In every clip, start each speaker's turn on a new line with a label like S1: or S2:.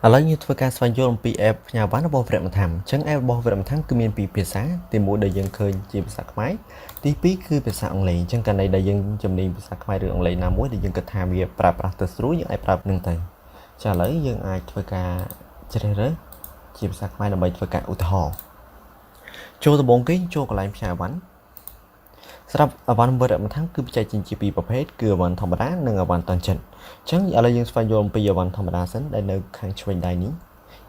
S1: ឥឡូវយើងធ្វើការស្វែងយល់អំពី app ផ្ញើវ៉ាន់របស់វិរៈមថាំអញ្ចឹង app របស់វិរៈមថាំគឺមានពីរភាសាទីមួយដែលយើងឃើញជាភាសាខ្មែរទីពីរគឺភាសាអង់គ្លេសអញ្ចឹងកាលនេះដែលយើងជំនាញភាសាខ្មែរឬអង់គ្លេសណាមួយដែលយើងគិតថាវាប្រើប្រាស់ទៅស្រួលយើងអាចប្រើនឹងទៅចាឥឡូវយើងអាចធ្វើការជ្រើសរើសជាភាសាខ្មែរដើម្បីធ្វើការឧទាហរណ៍ចូលដំបូងគេចូលកន្លែងផ្ញើវ៉ាន់សម្រាប់អវ៉ាន់វិរៈមថាំគឺបច្ចេកជាពីរប្រភេទគឺអវ៉ាន់ធម្មតានិងអវ៉ាន់តនចិត្តអញ្ចឹងឥឡូវយើងស្វែងយល់អំពីអវ៉ាន់ធម្មតាសិនដែលនៅខាងឆ្វេងដៃនេះ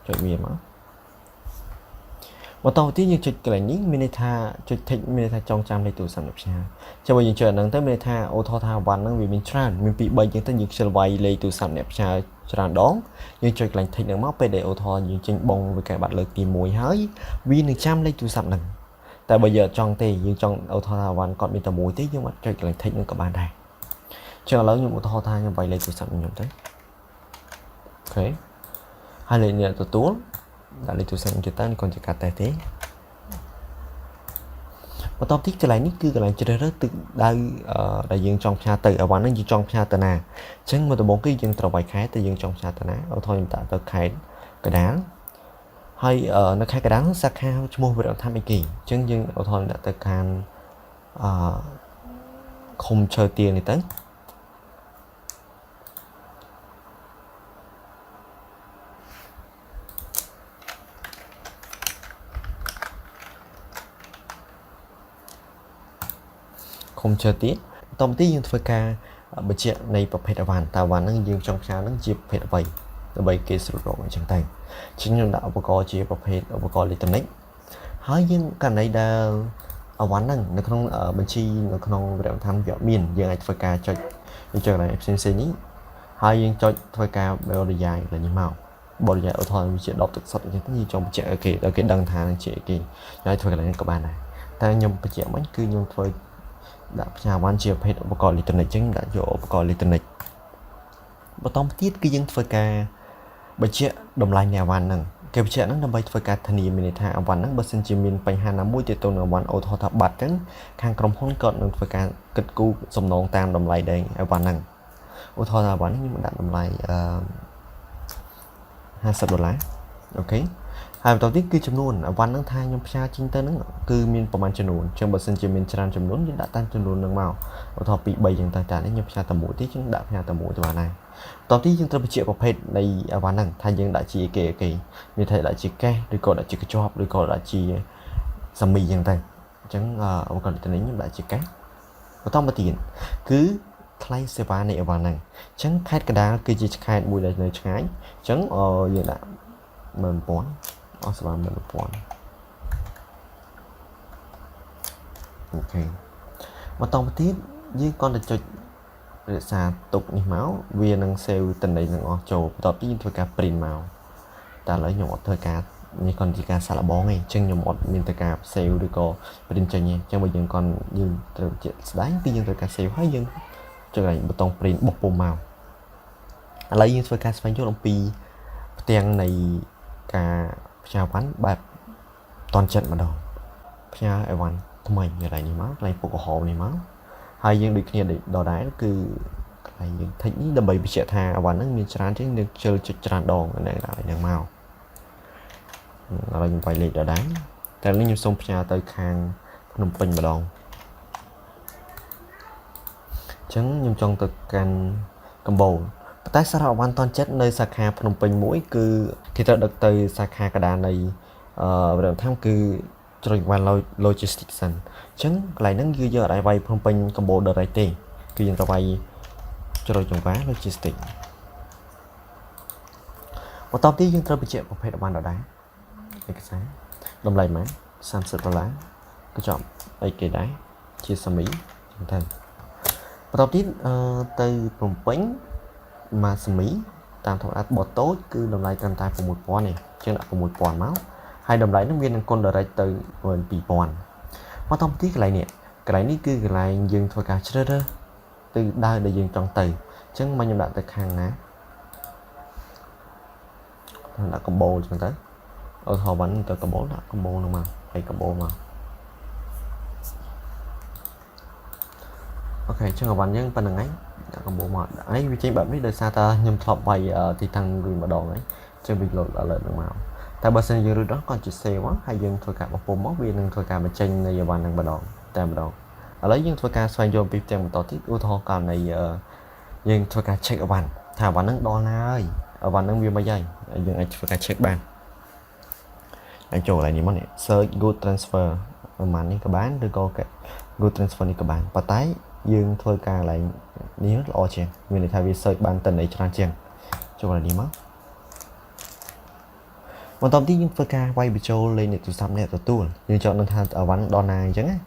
S1: ចុចវាមកបន្តទៅទៀតយើងចុចកន្លែងនេះមានន័យថាចុច tick មានន័យថាចងចាំលេខទូរស័ព្ទអ្នកផ្ញើចាំបើយើងចុចអាហ្នឹងទៅមានន័យថាអូថោថាវ៉ាន់ហ្នឹងវាមានច្រើនមានពី3ចឹងទៅយើងខ្ជិលវាយលេខទូរស័ព្ទអ្នកផ្ញើច្រើនដងយើងចុចកន្លែង tick ហ្នឹងមកពេលដែលអូថោយើងចេញបងវាកែបាត់លើកទី1ហើយវានឹងចាំលេខទូរស័ព្ទហ្នឹងតែបើយើងអត់ចង់ទេយើងចង់អូថោថាវ៉ាន់គាត់មានតែមួយទេយើងអត់ចុចកន្លែង tick ហ្នឹងក៏បានដែរចឹងឥឡូវខ្ញុំឧទាហរណ៍ថាខ្ញុំវាយលេខទូរស័ព្ទខ្ញុំទៅអូខេហើយលេខនេះទទួលដាក់លេខទូរស័ព្ទខ្ញុំទៅគាត់จะកាត់តែទេបន្ទាប់ទីកន្លែងនេះគឺកន្លែងជ្រើសរើសទិសដៅដែលយើងចង់ផ្ញើទៅអាវ៉ាន់ហ្នឹងយើងចង់ផ្ញើទៅណាអញ្ចឹងមកដំបូងគឺយើងត្រូវវាយខេត្តតែយើងចង់ផ្ញើទៅណាឧទាហរណ៍ខ្ញុំដាក់ទៅខេត្តកណ្ដាលហើយនៅខេត្តកណ្ដាលសាខាឈ្មោះវិរៈមថាំអីគេអញ្ចឹងយើងឧទាហរណ៍ដាក់ទៅខាងឃុំឈើទាលនេះទៅឃុំឈើទាលបន្តទីយើងធ្វើការបញ្ជាក់នៃប្រភេទអវ៉ាន់តើអវ៉ាន់ហ្នឹងយើងចង់ផ្ញើហ្នឹងជាប្រភេទអ្វីដើម្បីគេស្រួលរកអញ្ចឹងទៅខ្ញុំដាក់ឧបករណ៍ជាប្រភេទឧបករណ៍អេឡិចត្រូនិកហើយយើងករណីដែលអវ៉ាន់ហ្នឹងនៅក្នុងបញ្ជីនៅក្នុងវិរៈមថាំវាមានយើងអាចធ្វើការចុចយើងចុចកន្លែងផ្សេងៗនេះហើយយើងចុចធ្វើការបរិយាយលើនេះមកបរិយាយឧទាហរណ៍វាជា10ទឹកសុទ្ធអញ្ចឹងទៅយើងចង់បញ្ជាក់ឲ្យគេដឹងថានឹងជាអីគេហើយធ្វើកន្លែងនេះក៏បានដែរតែខ្ញុំបញ្ជាក់មិញគឺខ្ញុំធ្វើដាក់ផ្ញើវ៉ាន់ជាប្រភេទឧបករណ៍អេឡិចត្រូនិកអញ្ចឹងដាក់យកឧបករណ៍អេឡិចត្រូនិកបន្តទៀតគឺយើងធ្វើការបញ្ជាក់តម្លៃនៃអវ៉ាន់ហ្នឹងគេបញ្ជាក់ហ្នឹងដើម្បីធ្វើការធានាមានន័យថាអវ៉ាន់ហ្នឹងបើសិនជាមានបញ្ហាណាមួយទាក់ទងនឹងអវ៉ាន់អូថោថាបាត់អញ្ចឹងខាងក្រុមហ៊ុនគាត់នឹងធ្វើការគិតគូរសំណងតាមតម្លៃដែលអវ៉ាន់ហ្នឹងអូថោថាអវ៉ាន់នេះខ្ញុំដាក់តម្លៃ$50អូខេហើយបន្តទៀតគឺចំនួនអវ៉ាន់ហ្នឹងថាខ្ញុំផ្ញើចេញទៅហ្នឹងគឺមានប្រហែលចំនួនអញ្ចឹងបើសិនជាមានច្រើនចំនួនយើងដាក់តាមចំនួនហ្នឹងមកឧទាហរណ៍2 3អញ្ចឹងទៅតែនេះខ្ញុំផ្ញើតែមួយទេខ្ញុំដាក់ផ្ញើតែមួយទៅបានដែរបន្តទៀតយើងត្រូវបញ្ជាក់ប្រភេទនៃអវ៉ាន់ហ្នឹងថាយើងដាក់ជាគេមានថាដាក់ជាកេសឬក៏ដាក់ជាកញ្ចប់ឬក៏ដាក់ជាសាមីអញ្ចឹងទៅអញ្ចឹងឧបករណ៍នេះខ្ញុំដាក់ជាកេសបន្តមកទៀតគឺថ្លៃសេវានៃអវ៉ាន់ហ្នឹងអញ្ចឹងខេត្តកណ្ដាលគឺជាខេត្តមួយដែលនៅឆ្ងាយអញ្ចឹងយើងដាក់10,000អស់ស្មើ10,000អូខេបន្តមកទៀតយើងគ្រាន់តែចុចរក្សាទុកនេះមកវានឹង save តំណែងនឹងអស់ចូលបន្ទាប់ពីយើងធ្វើការ print មកតែឥឡូវខ្ញុំអត់ធ្វើការនេះគ្រាន់តែការសាកល្បងទេអញ្ចឹងខ្ញុំអត់មានទៅការ save ឬក៏ print ចេញទេអញ្ចឹងបើយើងត្រូវជាស្ដែងគឺយើងត្រូវការ save ហើយយើងចុចកន្លែងប៊ូតុង print បោះពុម្ពមកឥឡូវយើងធ្វើការស្វែងយល់អំពីផ្ទាំងនៃការផ្ញើវ៉ាន់បែបតន់ចិត្តម្ដងផ្ញើអីវ៉ាន់ថ្មីកន្លែងនេះមកកន្លែងពុកក្រហមនេះមកហើយយើងដូចគ្នាដដែលគឺកន្លែងយើង tick នេះដើម្បីបញ្ជាក់ថាអីវ៉ាន់ហ្នឹងមានច្រើនជាងយើងជិលចុចច្រើនដងនៅកន្លែងហ្នឹងមកឥឡូវខ្ញុំវាយលេខដដែលតែនេះខ្ញុំសូមផ្ញើទៅខាងភ្នំពេញម្ដងអញ្ចឹងខ្ញុំចង់ទៅកាន់កំបូលតែសារៈអវ៉ាន់តន់ចិត្តនៅសាខាភ្នំពេញមួយគឺគេត្រូវដឹកទៅសាខាកណ្ដាលនៃវិរៈមថាំគឺជ្រុញវ៉ាន់ logistics សិនអញ្ចឹងកន្លែងហ្នឹងគឺយើងអត់អាចវាយភ្នំពេញកំបូល direct ទេគឺយើងត្រូវវាយជ្រុញចង្វា logistics បន្តទៀតយើងត្រូវបញ្ជាក់ប្រភេទអវ៉ាន់ដដែលឯកសារតម្លៃម៉ាន$30កញ្ចប់អីគេដែរជាសាមីអញ្ចឹងទៅបន្តទៀតទៅភ្នំពេញម៉ាសាមីតាមធម្មតាបតូចគឺតម្លៃត្រឹមតែ$6,000ទេអញ្ចឹងដាក់$6,000មកហើយតម្លៃនឹងវានឹងគុណ direct ទៅ$2,000បន្តទីកន្លែងនេះគឺកន្លែងយើងធ្វើការជ្រើសរើសទិសដៅដែលយើងចង់ទៅអញ្ចឹងមកខ្ញុំដាក់ទៅខាងណាដាក់កំបូលអញ្ចឹងទៅអូថោវ៉ាន់ទៅកំបូលដាក់កំបូលនឹងមកហើយកំបូលមកអូខេអញ្ចឹងអវ៉ាន់យើងប៉ុណ្្នឹងហើយដាក់កំបូលមកហើយវាចេញបែបនេះដោយសារតែខ្ញុំធ្លាប់វាយទីតាំងវិញម្ដងហើយ ចឹងវា load alert នឹងមកតែបើសិនយើងរួចដល់គាត់ជា save មកហើយយើងធ្វើការបោះពុំមកវានឹងធ្វើការបញ្ចេញនៃអីវ៉ាន់នឹងម្ដងតែម្ដងឥឡូវយើងធ្វើការស្វែងយល់ពីផ្ទាំងបន្តទៀតឧទាហរណ៍ករណីយើងធ្វើការ check អីវ៉ាន់ថាអីវ៉ាន់នឹងដល់ណាហើយអីវ៉ាន់នឹងវាមិនហើយយើងអាចធ្វើការ check បានអាចចូលកន្លែងនេះមកនេះ search good transfer ប្រហែលនេះក៏បានឬក៏ good transfer នេះក៏បានប៉ុន្តែយើងធ្វើការកន្លែងនេះល្អជាងមានន័យថាវា search បានតិន័យច្រើនជាងចូលកន្លែងនេះមកបន្ទាប់ទៀតយើងធ្វើការវាយបញ្ចូលលេខទូរស័ព្ទអ្នកទទួលយើងចង់ដឹងថាអីវ៉ាន់ដល់ណាអញ្ចឹងណាអ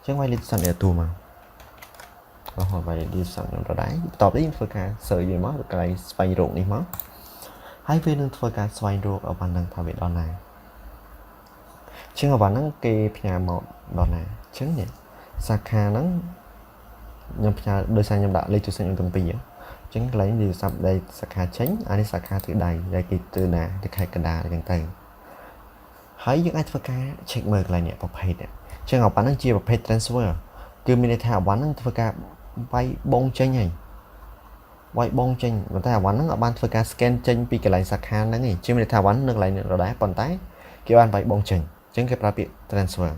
S1: ញ្ចឹងវាយលេខទូរស័ព្ទអ្នកទទួលមករហូតវាយលេខទូរស័ព្ទខ្ញុំដដែលបន្ទាប់ទៀតយើងធ្វើការ search វាមកកន្លែងស្វែងរកនេះមកហើយវានឹងធ្វើការស្វែងរកអីវ៉ាន់នឹងថាវាដល់ណាជាងអីវ៉ាន់ហ្នឹងគេផ្ញើមកដល់ណាអញ្ចឹងនេះសាខាហ្នឹងខ្ញុំផ្ញើដោយសារខ្ញុំដាក់លេខទូរស័ព្ទខ្ញុំទាំងពីរអញ្ចឹងកន្លែងទូរស័ព្ទដែលសាខាចេញអានេះសាខាទិដៃដែលគេទៅណាទៅខេត្តកណ្ដាលអញ្ចឹងទៅហើយយើងអាចធ្វើការ check មើលកន្លែងនេះប្រភេទអញ្ចឹងអីវ៉ាន់ហ្នឹងជាប្រភេទ transfer គឺមានន័យថាអីវ៉ាន់ហ្នឹងធ្វើការវាយបងចេញហើយវាយបងចេញប៉ុន្តែអីវ៉ាន់ហ្នឹងអត់បានធ្វើការ scan ចេញពីកន្លែងសាខាហ្នឹងទេជាមានន័យថាអីវ៉ាន់នៅកន្លែងនេះដដែលប៉ុន្តែគេបានវាយបងចេញអញ្ចឹងគេប្រើពាក្យ transfer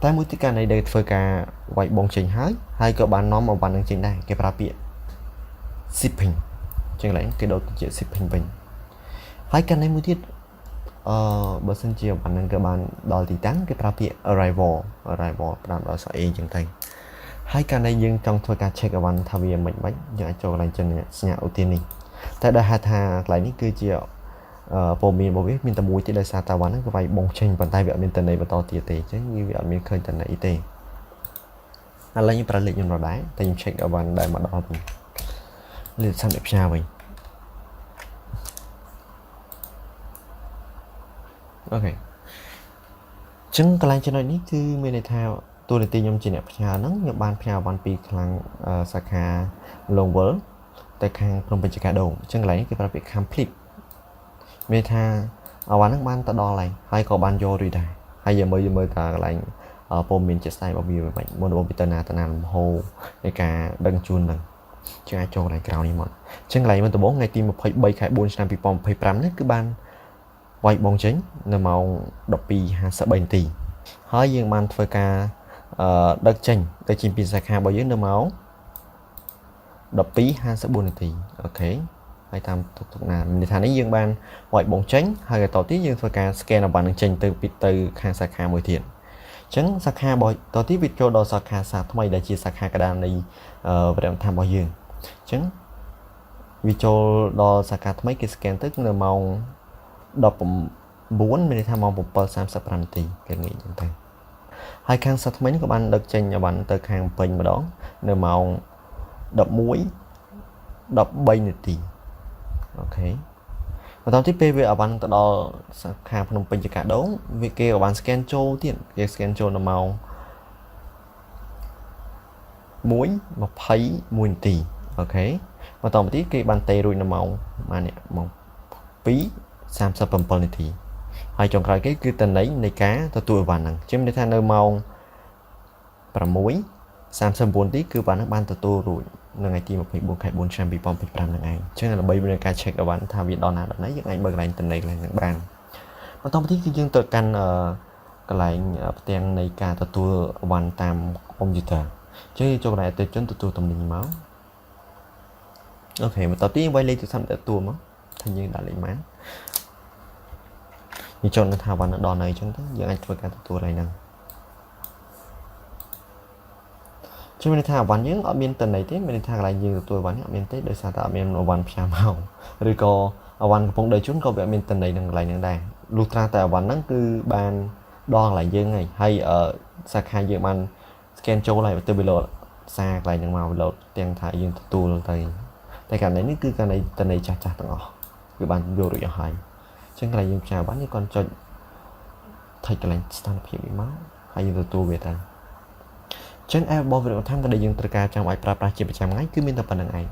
S1: តែមួយទីករណីដែលធ្វើការវាយបងចេញហើយក៏បាននាំអីវ៉ាន់នឹងចេញដែរគេប្រើពាក្យ shipping អញ្ចឹងកន្លែងគេដូរទៅជា shipping វិញហើយករណីមួយទៀតបើសិនជាអីវ៉ាន់នឹងក៏បានដល់ទីតាំងគេប្រើពាក្យ arrival ផ្ដើមដោយសារ a អញ្ចឹងទៅហើយករណីយើងចង់ធ្វើការ check អីវ៉ាន់ថាវាមិនយើងអាចចូលកន្លែងសញ្ញាឧទាននេះតែដែលហៅថាកន្លែងនេះគឺជាព័ត៌មានរបស់វាមានតែមួយទេដោយសារតាវ៉ាន់ហ្នឹងក៏វាយបងចេញប៉ុន្តែវាអត់មានតន័យបន្តទៀតទេអញ្ចឹងវាអត់មានឃើញតន័យទេឥឡូវខ្ញុំប្រើលេខខ្ញុំដល់ដែរតែខ្ញុំ check អីវ៉ាន់ដែលមកដល់វិញលេខសំអ្នកផ្ញើវិញអូខេអញ្ចឹងកន្លែងចំណុចនេះគឺមានន័យថាតួនាទីខ្ញុំជាអ្នកផ្ញើហ្នឹងខ្ញុំបានផ្ញើអីវ៉ាន់ពីខាងសាខា Longwell ទៅខាងភ្នំពេញចកាដូងអញ្ចឹងកន្លែងនេះគេប្រើពាក្យ completeមានថាអីវ៉ាន់ហ្នឹងបានទៅដល់ហើយក៏បានយករួចដែរហើយយើងមើលតើកន្លែងព័ត៌មានជាក់ស្ដែងរបស់វាមិនមុនដំបូងពីទៅណាលំហូរនៃការដឹងជូនហ្នឹងជាអាចចូលកន្លែងក្រៅនេះមកអញ្ចឹងកន្លែងមុនដំបូងថ្ងៃទី23ខែ4ឆ្នាំ2025នេះគឺបានវាយបងចេញនៅម៉ោង 12:53 នាទីហើយយើងបានធ្វើការដឹកចេញទៅជាពីសាខារបស់យើងនៅម៉ោង 12:54 នាទីអូខេហើយតាមទុកណាមានន័យថានេះយើងបានវាយបងចេញហើយបន្តទៀតយើងធ្វើការ scan អីវ៉ាន់នឹងចេញទៅខាងសាខាមួយទៀតអញ្ចឹងសាខារបស់តទៀតវាចូលដល់សាខាថ្មីដែលជាសាខាកណ្ដាលនៃវិទ្យាល័យធម្មរបស់យើងអញ្ចឹងវាចូលដល់សាខាថ្មីគេ scan ទៅនៅម៉ោង 19 មានន័យថាម៉ោង 7:35 នាទីគេងាយអញ្ចឹងទៅហើយខាងសាថ្មីនេះក៏បានដឹកចេញអីវ៉ាន់ទៅខាងពេញម្ដងនៅម៉ោង 11:13 នាទីអូខេបន្ទាប់ទៀតពេលវាអីវ៉ាន់ទៅដល់សាខាភ្នំពេញចកាដូងវាគេក៏បាន scan ចូលទៀតគេ scan ចូលនៅម៉ោង 1:21 នាទីអូខេបន្តមកទៀតគេបានតេរួចនៅម៉ោងម៉ាននេះម៉ោង 2:37 នាទីហើយចុងក្រោយគេគឺតន័យនៃការទទួលអីវ៉ាន់ហ្នឹងជាមានន័យថានៅម៉ោង 6:39 នាទីគឺបាននឹងបានទទួលរួចនៅថ្ងៃទី24ខែ4ឆ្នាំ2025ហ្នឹងឯងអញ្ចឹងដើម្បីមានការ check អីវ៉ាន់ថាវាដល់ណាដល់ណីយើងអាចមើលកន្លែងតន័យកន្លែងហ្នឹងបានបន្តមកទៀតគឺយើងទៅកាន់កន្លែងផ្ទាំងនៃការទទួលអីវ៉ាន់តាមកុំព្យូទ័រអញ្ចឹងចូលកន្លែងអតិថិជនទទួលទំនិញមកអូខេបន្តទៀតវាយលេខទូរស័ព្ទទទួលមកថាយើងដាក់លេខម៉ានយើងចូលនឹងថាវ៉ាន់ដល់ណីអញ្ចឹងទៅយើងអាចធ្វើការទទួលកន្លែងហ្នឹងជាមានន័យថាអវ៉ាន់យើងអត់មានតន័យទេមានន័យថាកន្លែងយើងទទួលអវ៉ាន់នេះអត់មានទេដោយសារតែអត់មានអវ៉ាន់ផ្សាយមកឬក៏អវ៉ាន់កំពុងដើរជូនក៏វាអត់មានតន័យនឹងកន្លែងហ្នឹងដែរលុះត្រាតែអវ៉ាន់ហ្នឹងគឺបានដល់កន្លែងយើងហើយសាខាយើងបាន scan ចូលហើយទៅវាលោតសារកន្លែងហ្នឹងមកវាលោតទាំងថាយើងទទួលទៅតែករណីនេះគឺករណីតន័យចាស់ទាំងអស់គឺបានយករួចអស់ហើយអញ្ចឹងកន្លែងយើងផ្សាយអវ៉ាន់នេះគាត់ចុចថុចកន្លែងស្ថានភាពវាមកហើយយើងទទួលវាទៅចឹង app របស់ Vietnam ដែលយើងត្រូវការចាំបាច់ប្រើប្រាស់ជាប្រចាំថ្ងៃគឺមានតែប៉ុណ្្នឹងឯង